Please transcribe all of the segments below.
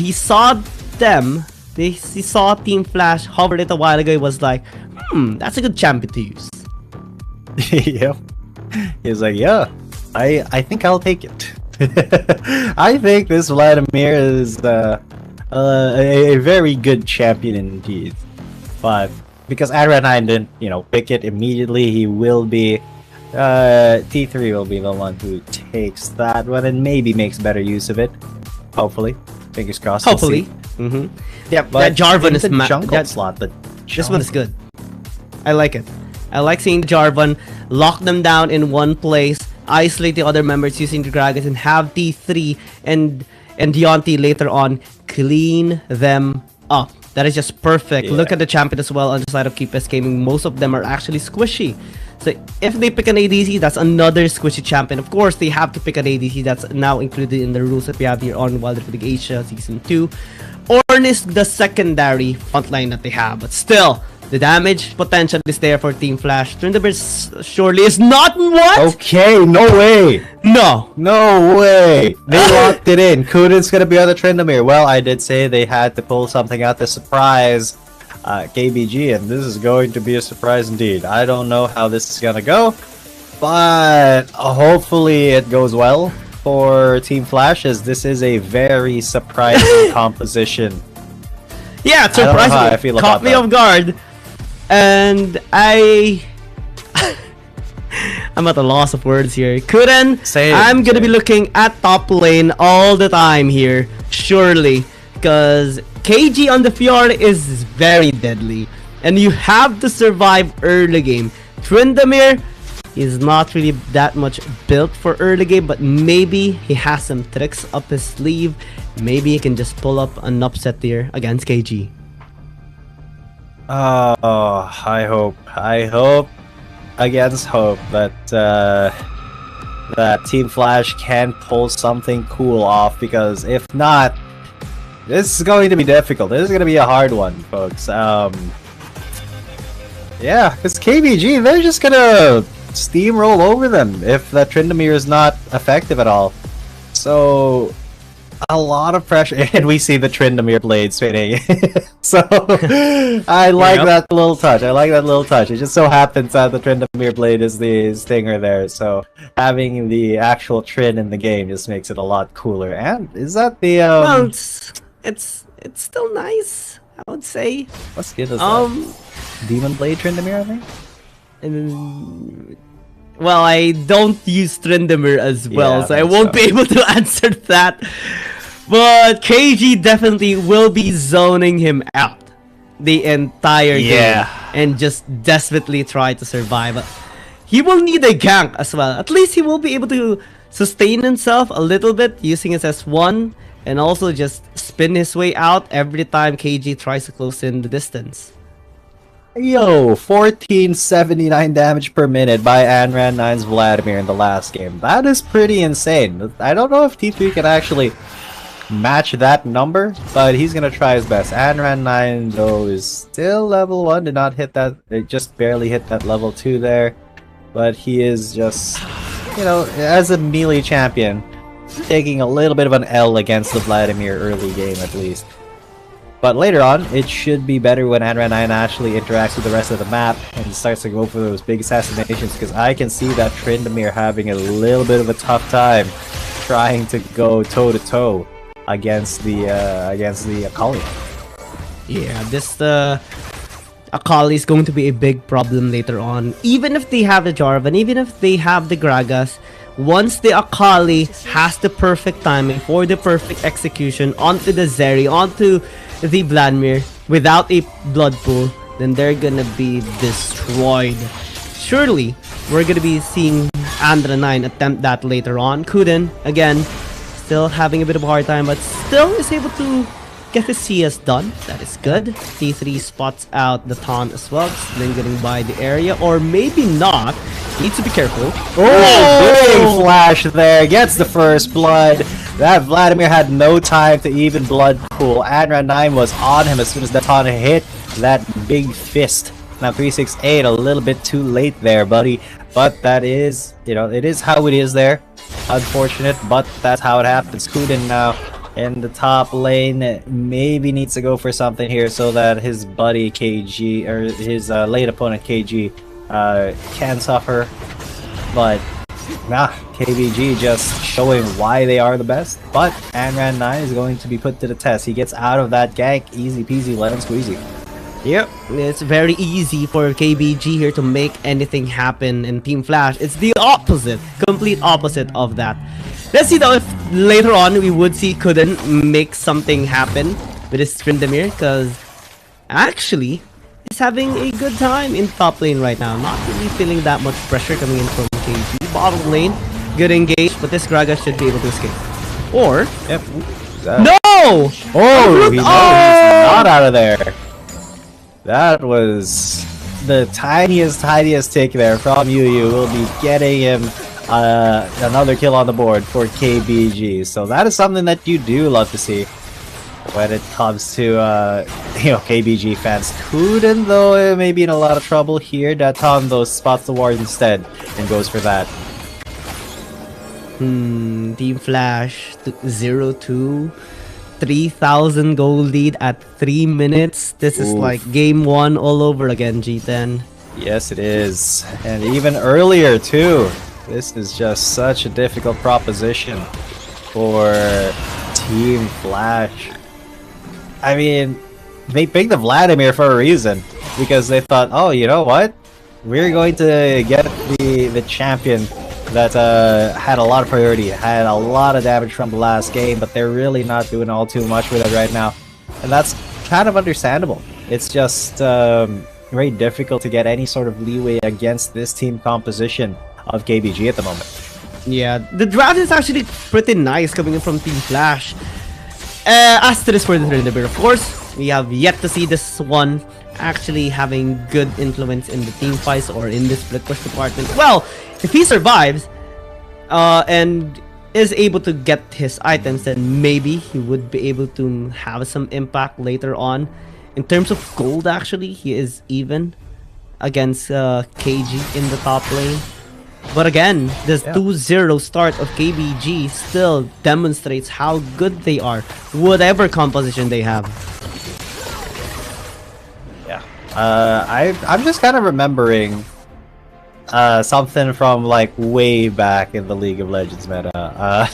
he saw them. He saw Team Flash hover it a while ago. He was like, that's a good champion to use. Yep. He was like, yeah, I think I'll take it. I think this Vladimir is a very good champion indeed. But because Adran9 didn't, you know, pick it immediately, he will be T3 will be the one who takes that one and maybe makes better use of it. Hopefully, fingers crossed. Hopefully. Yeah, but that Jarvan is jungle slot. But this one is good. I like it. I like seeing Jarvan lock them down in one place, isolate the other members using the Gragas, and have T3 and Deontay later on clean them up. That is just perfect. Yeah. Look at the champion as well on the side of KeepS Gaming. Most of them are actually squishy. So if they pick an ADC, that's another squishy champion. Of course, they have to pick an ADC. That's now included in the rules that we have here on Wild Rift Asia Season 2. Ornn is the secondary frontline that they have. But still, the damage potential is there for Team Flash. Tryndamere surely is not what? Okay, no way. No way. They locked it in. Kuden's gonna be on the Tryndamere. Well, I did say they had to pull something out to surprise KBG, and this is going to be a surprise indeed. I don't know how this is gonna go, but hopefully it goes well for Team Flash, as this is a very surprising composition. Yeah, it's surprising. I feel caught me off guard. And I'm at a loss of words here. I'm gonna be looking at top lane all the time here, surely, because KG on the Fjord is very deadly, and you have to survive early game. Tryndamere is not really that much built for early game, but maybe he has some tricks up his sleeve. Maybe he can just pull up an upset here against KG. Oh, I hope against hope that that Team Flash can pull something cool off, because if not, this is going to be difficult. This is going to be a hard one, folks. Yeah, because KBG, they're just gonna steamroll over them if that Tryndamere is not effective at all. So a lot of pressure, and we see the Tryndamere blade spinning. So I like that little touch. It just so happens that the Tryndamere blade is the stinger there, so having the actual Trynd in the game just makes it a lot cooler. And is that the well, it's still nice, I would say. What skin is that? Demon Blade Tryndamere, I think. Well, I don't use Tryndamere as well, so I won't be able to answer that. But KG definitely will be zoning him out the entire game and just desperately try to survive. He will need a gank as well. At least he will be able to sustain himself a little bit using his S1 and also just spin his way out every time KG tries to close in the distance. Yo, 1479 damage per minute by Adran9's Vladimir in the last game. That is pretty insane. I don't know if T3 can actually match that number, but he's gonna try his best. Adran9 though is still level 1, did not hit that, it just barely hit that level 2 there. But he is just, you know, as a melee champion, taking a little bit of an L against the Vladimir early game at least. But later on, it should be better when Adran9 actually interacts with the rest of the map and starts to go for those big assassinations, because I can see that Tryndamere having a little bit of a tough time trying to go toe-to-toe against the Akali. Yeah, this Akali is going to be a big problem later on. Even if they have the Jarvan, even if they have the Gragas, once the Akali has the perfect timing for the perfect execution onto the Zeri, onto the Vladimir without a blood pool, then they're gonna be destroyed. Surely, we're gonna be seeing Adran9 attempt that later on. Kuden, again, still having a bit of a hard time, but still is able to get his CS done. That is good. T3 spots out the taunt as well, then getting by the area, or maybe not. Needs to be careful. Oh, big flash there, gets the first blood. That Vladimir had no time to even blood pool. Adran9 was on him as soon as the taunt hit that big fist. Now 368, a little bit too late there, buddy. But that is, you know, it is how it is there. Unfortunate, but that's how it happens. Kuden now in the top lane. Maybe needs to go for something here so that his buddy KG, or his late opponent KG, can suffer. But nah, KBG just showing why they are the best. But Anran9 is going to be put to the test. He gets out of that gank, easy peasy, lemon squeezy. Yep, it's very easy for KBG here to make anything happen in Team Flash. It's the opposite, complete opposite of that. Let's see though if later on we would see Kuden make something happen with his Tryndamere, because actually he's having a good time in top lane right now. Not really feeling that much pressure coming in from KG. Bottom lane, good engage, but this Gragas should be able to escape. Or... Yep. No! Oh, he knows he's not out of there. That was the tiniest tick there from Yu. Will be getting him another kill on the board for KBG. So that is something that you do love to see when it comes to KBG fans. Kuden though may be in a lot of trouble here. Daton though spots the ward instead and goes for that. Team Flash 0-2. 3,000 gold lead at 3 minutes. This is like game 1 all over again, G10. Yes, it is. And even earlier, too. This is just such a difficult proposition for Team Flash. I mean, they picked the Vladimir for a reason. Because they thought, oh, you know what? We're going to get the champion that had a lot of priority, had a lot of damage from the last game, but they're really not doing all too much with it right now. And that's kind of understandable. It's just very difficult to get any sort of leeway against this team composition of KBG at the moment. Yeah, the draft is actually pretty nice coming in from Team Flash. Asterisk for the Tryndamere, of course. We have yet to see this one actually having good influence in the team fights or in the split push department. Well, if he survives and is able to get his items, then maybe he would be able to have some impact later on. In terms of gold, actually, he is even against KG in the top lane. But again, this 2-0 start of KBG still demonstrates how good they are, whatever composition they have. Yeah, I'm just kind of remembering something from like way back in the League of Legends meta.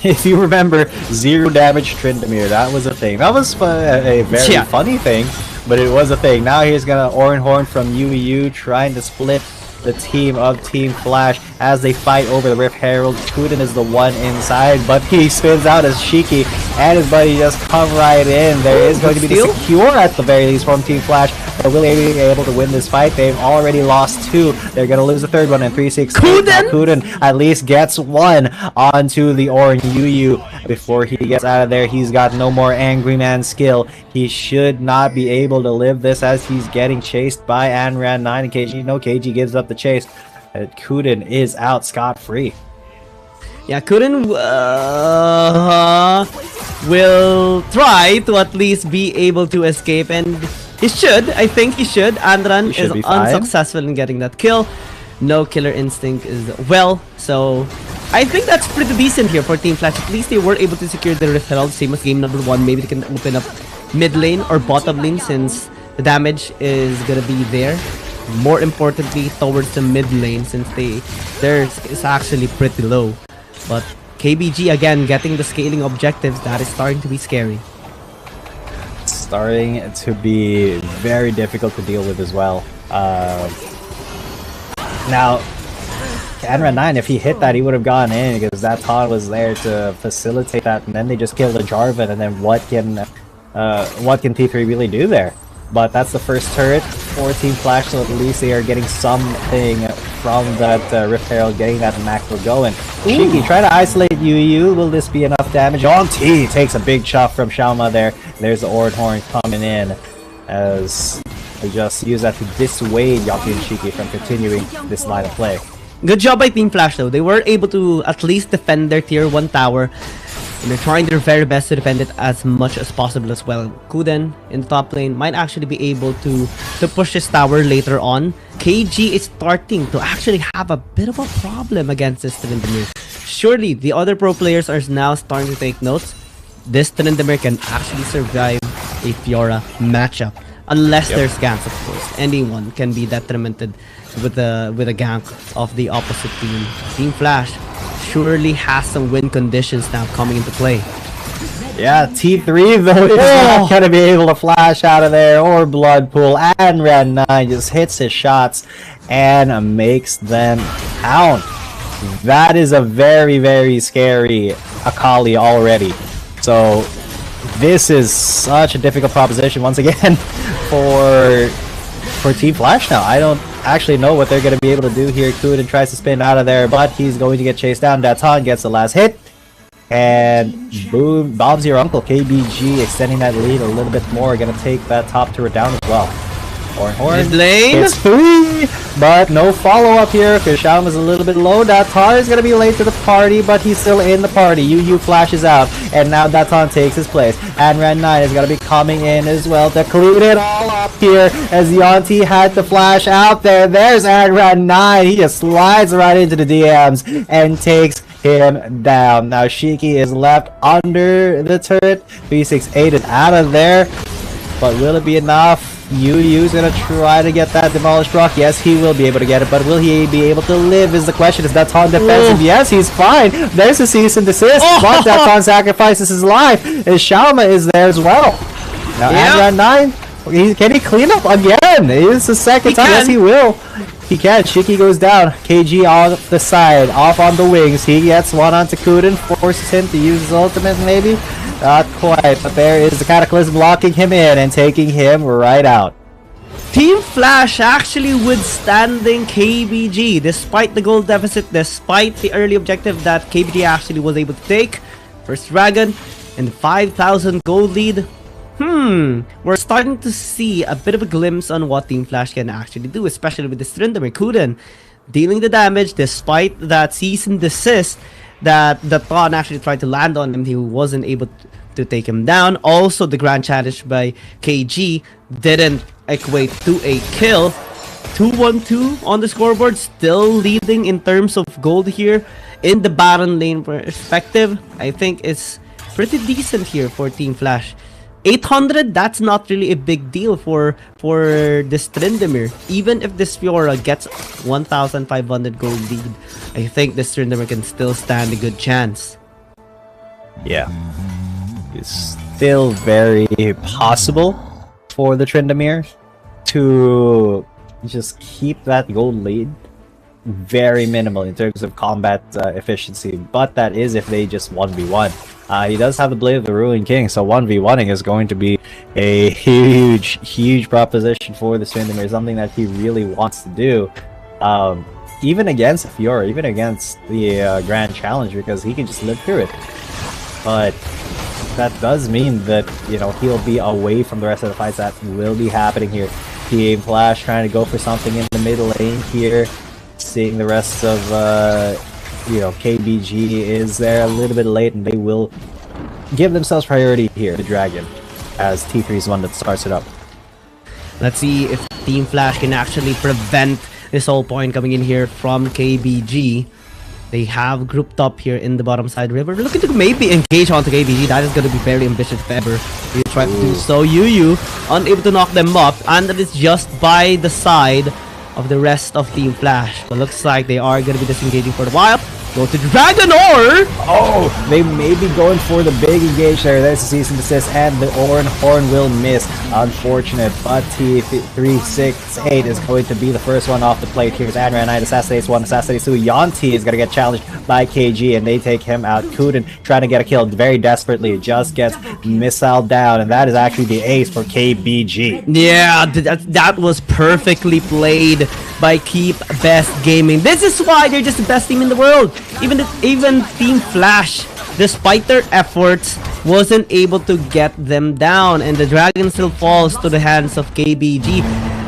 If you remember, 0 damage Tryndamere, that was a thing. That was a very funny thing, but it was a thing. Now here's gonna Horn from UEU trying to split the team of Team Flash as they fight over the Rift Herald. Kuden is the one inside, but he spins out as Shiki and his buddy just come right in. There is going to be the secure at the very least from Team Flash, but will they be able to win this fight? They've already lost 2. They're going to lose the third one in 3-6. Kuden at least gets 1 onto the Orange UU. Before he gets out of there, he's got no more Angry Man skill. He should not be able to live this as he's getting chased by Anran9 and KG. No, KG gives up the chase. Kuden is out scot-free. Yeah, Kuden will try to at least be able to escape, and he should. I think he should. Andran is unsuccessful in getting that kill. No killer instinct as well, so I think that's pretty decent here for Team Flash. At least they were able to secure the Rift Herald, same as game number 1. Maybe they can open up mid lane or bottom lane since the damage is gonna be there. More importantly, towards the mid lane since theirs is actually pretty low. But KBG again getting the scaling objectives, that is starting to be scary. Starting to be very difficult to deal with as well. Now, Anran9, if he hit that, he would have gone in because that Todd was there to facilitate that, and then they just killed the Jarvan, and then what can T3 really do there? But that's the first turret for Team Flash, so at least they are getting something from that Rift Herald, getting that macro going. Shiki try to isolate UU. Will this be enough damage? On T takes a big chop from Shauma there. There's the Horn coming in as they just use that to dissuade Yaki and Shiki from continuing this line of play. Good job by Team Flash though. They were able to at least defend their tier 1 tower. And they're trying their very best to defend it as much as possible as well. Kuden in the top lane might actually be able to push his tower later on. KG is starting to actually have a bit of a problem against this Tryndamere. Surely the other pro players are now starting to take notes. this Tryndamere can actually survive a Fiora matchup. Unless there's ganks, of course. Anyone can be detrimented with a gank of the opposite team. Team Flash surely has some win conditions now coming into play. Yeah, T3 though is not gonna be able to flash out of there or blood pool, and Red 9 just hits his shots and makes them count. That is a very, very scary Akali already. So this is such a difficult proposition once again for Team Flash now. I don't actually know what they're going to be able to do here. Kuden tries to spin out of there, but he's going to get chased down. Datan gets the last hit. And boom, Bob's your uncle. KBG extending that lead a little bit more. Going to take that top turret down as well. Horn gets 3, but no follow-up here because Shaum is a little bit low. Datar is going to be late to the party, but he's still in the party. Yu flashes out, and now Datan takes his place. And Ren 9 is going to be coming in as well to clean it all up here as Yanti had to flash out there. There's Ren 9. He just slides right into the DMs and takes him down. Now Shiki is left under the turret. 368 is out of there, but will it be enough? Yu's gonna try to get that demolished rock. Yes, he will be able to get it, but will he be able to live is the question. Is Datan defensive? Yes, he's fine. There's a cease and desist, but Datan sacrifices his life. And Shauma is there as well. Now Andran 9, can he clean up again? It's the second time. Yes, he will. He can. Shiki goes down. KG off the side, off on the wings. He gets one onto Kuden, forces him to use his ultimate maybe. Not quite, but there is the Cataclysm blocking him in and taking him right out. Team Flash actually withstanding KBG despite the gold deficit, despite the early objective that KBG actually was able to take. First Dragon and 5,000 gold lead. We're starting to see a bit of a glimpse on what Team Flash can actually do, especially with the Tryndamere. Kuden dealing the damage despite that cease and desist that Datan actually tried to land on him. He wasn't able to take him down. Also, the grand challenge by KG didn't equate to a kill. 2-1-2 on the scoreboard, still leading in terms of gold here. In the Baron lane perspective, I think it's pretty decent here for Team Flash. 800, that's not really a big deal for this Tryndamere. Even if this Fiora gets 1,500 gold lead, I think this Tryndamere can still stand a good chance. Yeah. It's still very possible for the Tryndamere to just keep that gold lead very minimal in terms of combat efficiency, but that is if they just 1v1. He does have the Blade of the Ruined King, so 1v1ing is going to be a huge proposition for the Tryndamere, something that he really wants to do, even against Fiora, even against the Grand Challenge, because he can just live through it. But that does mean that, you know, he'll be away from the rest of the fights that will be happening here. Team Flash trying to go for something in the middle lane here, seeing the rest of you know, KBG is there a little bit late, and they will give themselves priority here, the Dragon, as T3 is the one that starts it up. Let's see if Team Flash can actually prevent this whole point coming in here from KBG. They have grouped up here in the bottom side river. Looking to maybe engage onto KBG. That is going to be very ambitious if ever they try to do so. Yu unable to knock them up, and that is just by the side of the rest of Team Flash. But looks like they are going to be disengaging for a while. Go to Dragon or... Oh, they may be going for the big engage there. There's a cease and desist, and the Horn will miss. Unfortunate, but T368 is going to be the first one off the plate. Here's Adran Knight, assassinates one, assassinates two. Yanti is going to get challenged by KG, and they take him out. Kuden trying to get a kill very desperately, just gets missile down, and that is actually the ace for KBG. Yeah, that was perfectly played by Keep Best Gaming. This is why they're just the best team in the world. Even Team Flash, despite their efforts, wasn't able to get them down, and the Dragon still falls to the hands of KBG.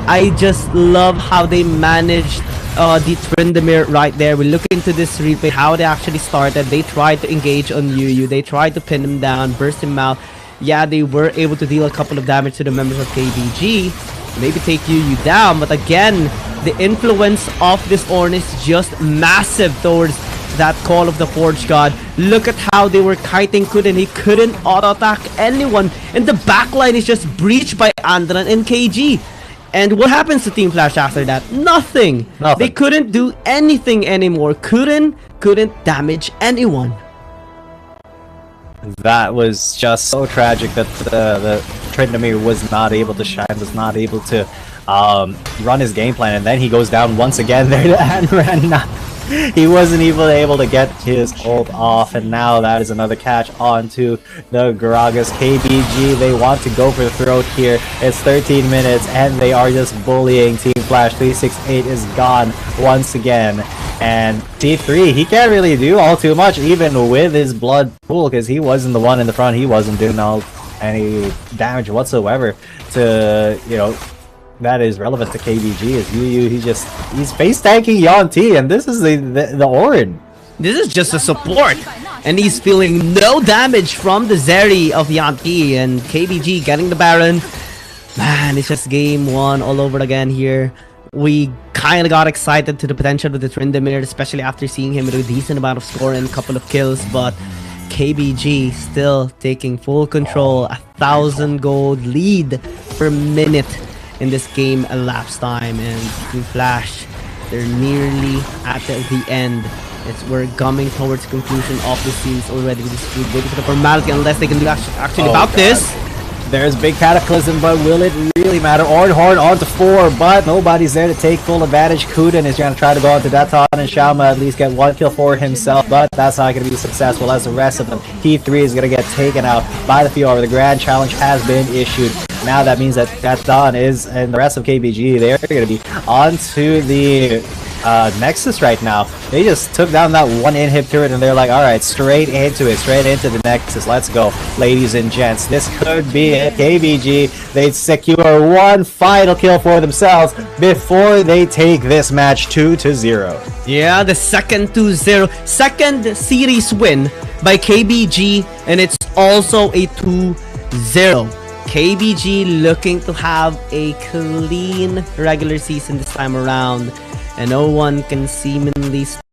I just love how they managed the Tryndamere right there. We look into this replay, how they actually started. They tried to engage on Yu. They tried to pin him down, burst him out. Yeah, they were able to deal a couple of damage to the members of KBG. Maybe take Yu down, but again, the influence of this Ornn is just massive towards that call of the Forge God. Look at how they were kiting Kuden. He couldn't auto-attack anyone. And the backline is just breached by Andran and KG. And what happens to Team Flash after that? Nothing. They couldn't do anything anymore. Couldn't damage anyone. That was just so tragic that the Tryndamere was not able to shine, was not able to run his game plan, and then he goes down once again there to Anran. He wasn't even able to get his ult off, and now that is another catch onto the Gragas. KBG, they want to go for the throat here. It's 13 minutes, and they are just bullying Team Flash. 368 is gone once again. And T3, he can't really do all too much, even with his blood pool, because he wasn't the one in the front. He wasn't doing any damage whatsoever to, you know, that is relevant to KBG. Is Yu, he's face tanking Yon T, and this is the Orin. This is just a support, and he's feeling no damage from the Zeri of Yon T, and KBG getting the Baron. Man, it's just game one all over again here. We kind of got excited to the potential of the Tryndamere, especially after seeing him with a decent amount of score and a couple of kills, but KBG still taking full control. 1,000 gold lead per minute in this game elapsed time, and Team Flash, they're nearly at the end. We're coming towards conclusion of the series already. We're just waiting for the formality unless they can do actually about this. There's big Cataclysm, but will it really matter? Ornhorn onto 4, but nobody's there to take full advantage. Kuden is going to try to go onto Daton, and Shauma at least get 1 kill for himself, but that's not going to be successful as the rest of them. T3 is going to get taken out by the Fiora. The Grand Challenge has been issued. Now that means that Daton is, and the rest of KBG, they're going to be onto the Nexus right now. They just took down that one inhib turret, and they're like, alright, straight into the Nexus. Let's go, ladies and gents. This could be it. KBG, they secure one final kill for themselves before they take this match 2-0. Yeah, the second 2-0, second series win by KBG, and it's also a 2-0. KBG looking to have a clean regular season this time around, and no one can seemingly